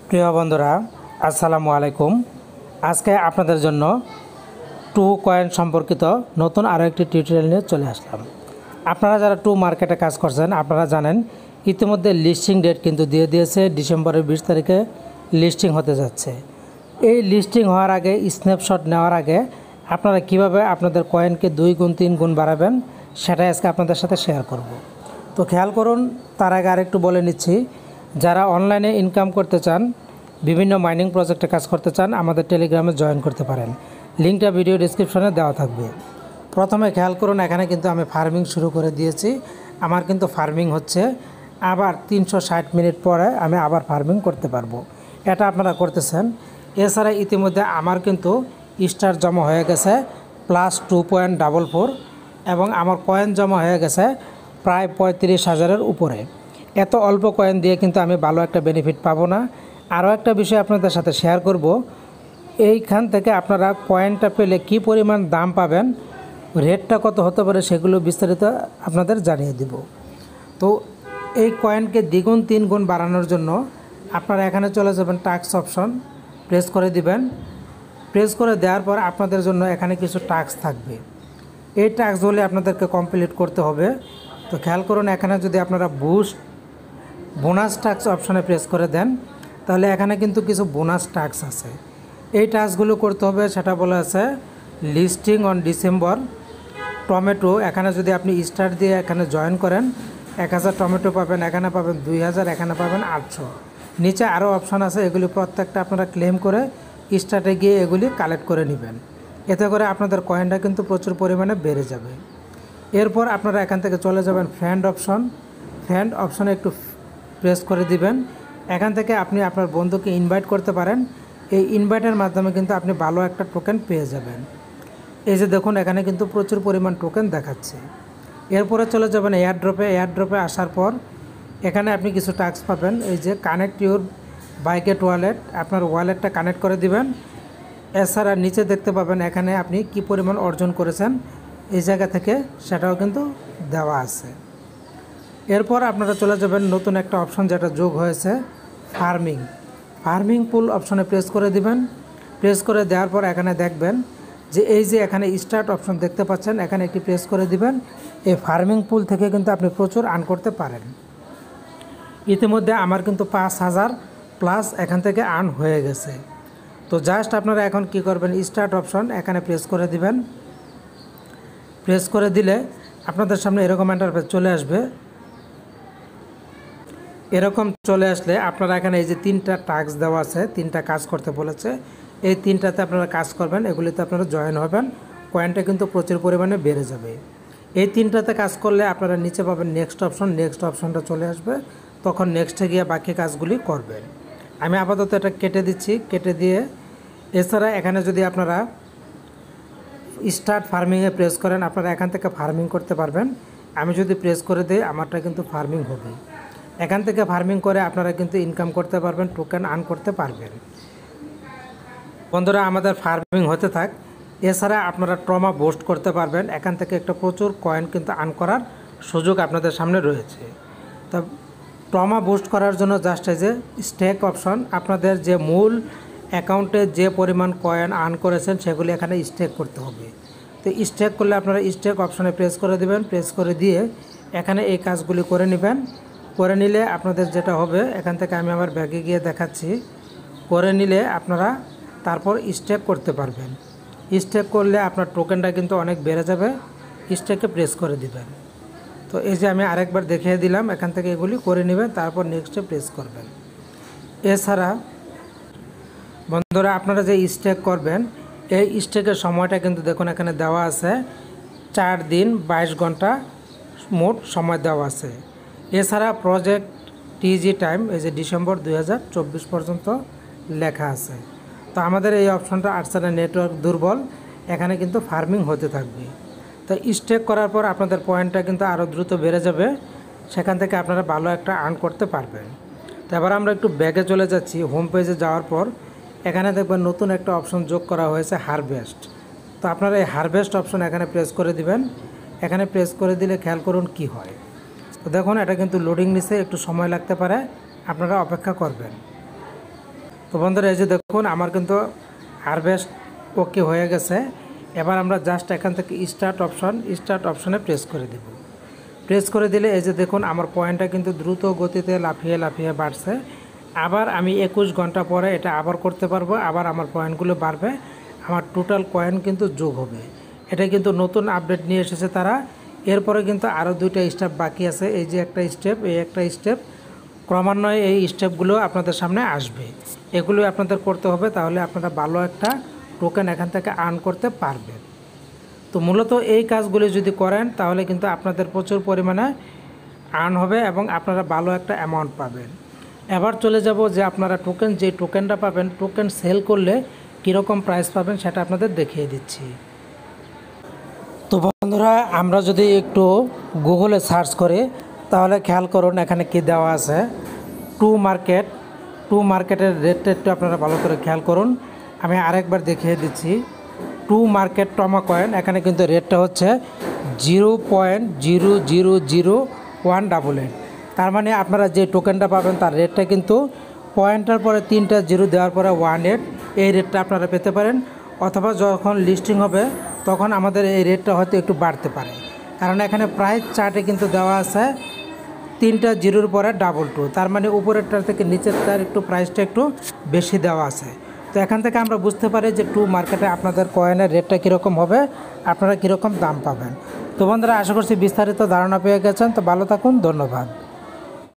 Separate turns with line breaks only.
প্রিয় বন্ধুরা, আসসালামু আলাইকুম। আজকে আপনাদের জন্য টু কয়েন সম্পর্কিত নতুন আরও একটি টিউটোরিয়াল নিয়ে চলে আসলাম। আপনারা যারা টু মার্কেটে কাজ করছেন আপনারা জানেন ইতিমধ্যে লিস্টিং ডেট কিন্তু দিয়ে দিয়েছে। ডিসেম্বরের 20 তারিখে লিস্টিং হতে যাচ্ছে। এই লিস্টিং হওয়ার আগে, স্ন্যাপশট নেওয়ার আগে আপনারা কিভাবে আপনাদের কয়েনকে 2 গুণ 3 গুণ বাড়াবেন সেটাই আজকে আপনাদের সাথে শেয়ার করব। তো খেয়াল করুন, তার আগে আরেকটু বলে নিচ্ছি, যারা অনলাইনে ইনকাম করতে চান, বিভিন্ন মাইনিং প্রজেক্টে কাজ করতে চান, আমাদের টেলিগ্রামে জয়েন করতে পারেন। লিঙ্কটা ভিডিও ডিসক্রিপশনে দেওয়া থাকবে। প্রথমে খেয়াল করুন, এখানে কিন্তু আমি ফার্মিং শুরু করে দিয়েছি। আমার কিন্তু ফার্মিং হচ্ছে, আবার 360 মিনিট পরে আমি আবার ফার্মিং করতে পারবো। এটা আপনারা করতেছেন। এছাড়া ইতিমধ্যে আমার কিন্তু স্টার জমা হয়ে গেছে +2.44 এবং আমার কয়েন জমা হয়ে গেছে প্রায় 35,000-এর উপরে। এত অল্প কয়েন দিয়ে কিন্তু আমি ভালো একটা বেনিফিট পাবো না। আরও একটা বিষয় আপনাদের সাথে শেয়ার করব, এইখান থেকে আপনারা কয়েনটা পেলে কি পরিমাণ দাম পাবেন, রেটটা কত হতে পারে, সেগুলো বিস্তারিত আপনাদের জানিয়ে দিব। তো এই কয়েনকে দ্বিগুণ 3 গুণ বাড়ানোর জন্য আপনারা এখানে চলে যাবেন, টাস্ক অপশন প্রেস করে দিবেন। প্রেস করে দেওয়ার পর আপনাদের জন্য এখানে কিছু টাস্ক থাকবে। এই টাস্কগুলি আপনাদেরকে কমপ্লিট করতে হবে। তো খেয়াল করুন, এখানে যদি আপনারা বোনাস টাস্ক অপশানে প্রেস করে দেন তাহলে এখানে কিন্তু কিছু বোনাস টাস্ক আছে। এই টাস্কগুলো করতে হবে। সেটা বলা আছে লিস্টিং অন ডিসেম্বর টমেটো। এখানে যদি আপনি স্টার দিয়ে এখানে জয়েন করেন 1000 টমেটো পাবেন, এখানে পাবেন 2000, এখানে পাবেন 800। নিচে আরও অপশান আছে, এগুলি প্রত্যেকটা আপনারা ক্লেম করে স্টার্টে গিয়ে এগুলি কালেক্ট করে নেবেন। এতে করে আপনাদের কয়েনটা কিন্তু প্রচুর পরিমাণে বেড়ে যাবে। এরপর আপনারা এখান থেকে চলে যাবেন ফ্রেন্ড অপশনে একটু প্রেস করে দিবেন। এখান থেকে আপনি আপনার বন্ধুকে ইনভাইট করতে পারেন। এই ইনভাইটের মাধ্যমে কিন্তু আপনি ভালো একটা টোকেন পেয়ে যাবেন। এই যে দেখুন, এখানে কিন্তু প্রচুর পরিমাণ টোকেন দেখাচ্ছে। এরপরে চলে যাবেন এয়ারড্রপে আসার পর এখানে আপনি কিছু টাস্ক পাবেন। এই যে কানেক্ট ইউর বাইকেট ওয়ালেট, আপনার ওয়ালেটটা কানেক্ট করে দিবেন। এছাড়া নিচে দেখতে পাবেন এখানে আপনি কি পরিমাণ অর্জন করেছেন এই জায়গা থেকে, সেটাও কিন্তু দেওয়া আছে। এরপর আপনারা চলে যাবেন নতুন একটা অপশন যেটা যোগ হয়েছে, ফার্মিং পুল অপশনে প্রেস করে দিবেন। প্রেস করে দেওয়ার পর এখানে দেখবেন যে এই যে এখানে স্টার্ট অপশন দেখতে পাচ্ছেন, এখানে একটি প্রেস করে দিবেন। এই ফার্মিং পুল থেকে কিন্তু আপনি প্রচুর আর্ন করতে পারেন। ইতিমধ্যে আমার কিন্তু 5000 প্লাস এখান থেকে আর্ন হয়ে গেছে। তো জাস্ট আপনারা এখন কি করবেন, স্টার্ট অপশন এখানে প্রেস করে দিবেন। প্রেস করে দিলে আপনাদের সামনে এরকম ইন্টারফেস চলে আসবে। এরকম চলে আসলে আপনারা এখানে এই যে 3টা টাস্ক দেওয়া আছে, 3টা কাজ করতে বলেছে, এই 3টাতে আপনারা কাজ করবেন। এগুলিতে আপনারা জয়েন হবেন, কয়েনটা কিন্তু প্রচুর পরিমাণে বেড়ে যাবে। এই 3টাতে কাজ করলে আপনারা নিচে পাবেন নেক্সট অপশনটা চলে আসবে। তখন নেক্সটে গিয়ে বাকি কাজগুলি করবেন। আমি আপাতত এটা কেটে দিচ্ছি, কেটে দিয়ে এছাড়া এখানে যদি আপনারা স্টার্ট ফার্মিংয়ে প্রেস করেন আপনারা এখান থেকে ফার্মিং করতে পারবেন। আমি যদি প্রেস করে দিই আমারটা কিন্তু ফার্মিং হবে। এখান থেকে ফার্মিং করে আপনারা কিন্তু ইনকাম করতে পারবেন, টোকেন আর্ন করতে পারবেন। বন্ধুরা, আমাদের ফার্মিং হতে থাক। এছাড়া আপনারা ট্রমা বুস্ট করতে পারবেন। এখান থেকে একটা প্রচুর কয়েন কিন্তু আর্ন করার সুযোগ আপনাদের সামনে রয়েছে। তা ট্রমা বুস্ট করার জন্য জাস্ট এই যে স্টেক অপশন, আপনাদের যে মূল অ্যাকাউন্টে যে পরিমাণ কয়েন আর্ন করেছেন সেগুলি এখানে স্টেক করতে হবে। তো স্টেক করলে আপনারা স্টেক অপশনে প্রেস করে দেবেন। প্রেস করে দিয়ে এখানে এই কাজগুলি করে নেবেন। করে নিলে আপনাদের যেটা হবে, এখান থেকে আমি আমার ব্যাগে গিয়ে দেখাচ্ছি, করে নিলে আপনারা তারপর স্টেক করতে পারবেন। স্টেক করলে আপনার টোকেনটা কিন্তু অনেক বেড়ে যাবে। স্টেকে প্রেস করে দিবেন। তো এই যে আমি আরেকবার দেখিয়ে দিলাম, এখান থেকে এগুলি করে নেবেন, তারপর নেক্সটে প্রেস করবেন। এছাড়া বন্ধুরা, আপনারা যে স্টেক করবেন এই স্টেকের সময়টা কিন্তু দেখুন এখানে দেওয়া আছে 4 দিন 22 ঘন্টা মোট সময় দেওয়া আছে। এছাড়া প্রজেক্ট টিজি টাইম এই যে ডিসেম্বর 2024 পর্যন্ত লেখা আছে। তো আমাদের এই অপশনটা আর্টসারের নেটওয়ার্ক দুর্বল, এখানে কিন্তু ফার্মিং হতে থাকবে। তো স্টেক করার পর আপনাদের পয়েন্টটা কিন্তু আরও দ্রুত বেড়ে যাবে, সেখান থেকে আপনারা ভালো একটা আর্ন করতে পারবেন। তো এবার আমরা একটু ব্যাগে চলে যাচ্ছি। হোম পেজে যাওয়ার পর এখানে দেখবেন নতুন একটা অপশন যোগ করা হয়েছে, হারভেস্ট। তো আপনারা এই হারভেস্ট অপশন এখানে প্রেস করে দিবেন। এখানে প্রেস করে দিলে খেয়াল করুন কি হয়। তো দেখুন এটা কিন্তু লোডিং নিচ্ছে, একটু সময় লাগতে পারে, আপনারা অপেক্ষা করবেন। তো বন্ধুরা এই যে দেখুন আমার কিন্তু হারভেস্ট ওকে হয়ে গেছে। এবার আমরা জাস্ট এখান থেকে স্টার্ট অপশনে প্রেস করে দেব। প্রেস করে দিলে এই যে দেখুন আমার পয়েন্টটা কিন্তু দ্রুত গতিতে লাফিয়ে বাড়ছে। আবার আমি 21 ঘন্টা পরে এটা আবার করতে পারবো, আবার আমার পয়েন্টগুলো বাড়বে, আমার টোটাল কয়েন কিন্তু যোগ হবে। এটা কিন্তু নতুন আপডেট নিয়ে এসেছে তারা। এরপরে কিন্তু আরও 2টা স্টেপ বাকি আছে। এই যে একটা স্টেপ, এই একটা স্টেপ, ক্রমান্বয়ে এই স্টেপগুলো আপনাদের সামনে আসবে। এগুলো আপনাদের করতে হবে, তাহলে আপনারা ভালো একটা টোকেন এখান থেকে আর্ন করতে পারবেন। তো মূলত এই কাজগুলি যদি করেন তাহলে কিন্তু আপনাদের প্রচুর পরিমাণে আর্ন হবে এবং আপনারা ভালো একটা অ্যামাউন্ট পাবেন। এবার চলে যাব যে আপনারা যে টোকেনটা পাবেন, টোকেন সেল করলে কীরকম প্রাইস পাবেন সেটা আপনাদের দেখিয়ে দিচ্ছি। তো বন্ধুরা আমরা যদি একটু গুগলে সার্চ করি তাহলে খেয়াল করুন এখানে কি দেওয়া আছে। টু মার্কেটের রেটটা একটু আপনারা ভালো করে খেয়াল করুন। আমি আরেকবার দেখিয়ে দিচ্ছি। টু মার্কেট টমা কয়েন, এখানে কিন্তু রেটটা হচ্ছে 0.0000188। তার মানে আপনারা যে টোকেনটা পাবেন তার রেটটা কিন্তু পয়েন্টের পরে 3টা জিরো দেওয়ার পরে 18, এই রেটটা আপনারা পেতে পারেন। অথবা যখন লিস্টিং হবে তখন আমাদের এই রেটটা হয়তো একটু বাড়তে পারে, কারণ এখানে প্রাইস চার্টে কিন্তু দেওয়া আছে 3টা জিরোর পরে 22। তার মানে উপরেরটার থেকে নিচেরটার একটু প্রাইসটা একটু বেশি দেওয়া আছে। তো এখান থেকে আমরা বুঝতে পারি যে টু মার্কেটে আপনাদের কয়েনের রেটটা কীরকম হবে, আপনারা কীরকম দাম পাবেন। তো বন্ধুরা আশা করছি বিস্তারিত ধারণা পেয়ে গেছেন। তো ভালো থাকুন, ধন্যবাদ।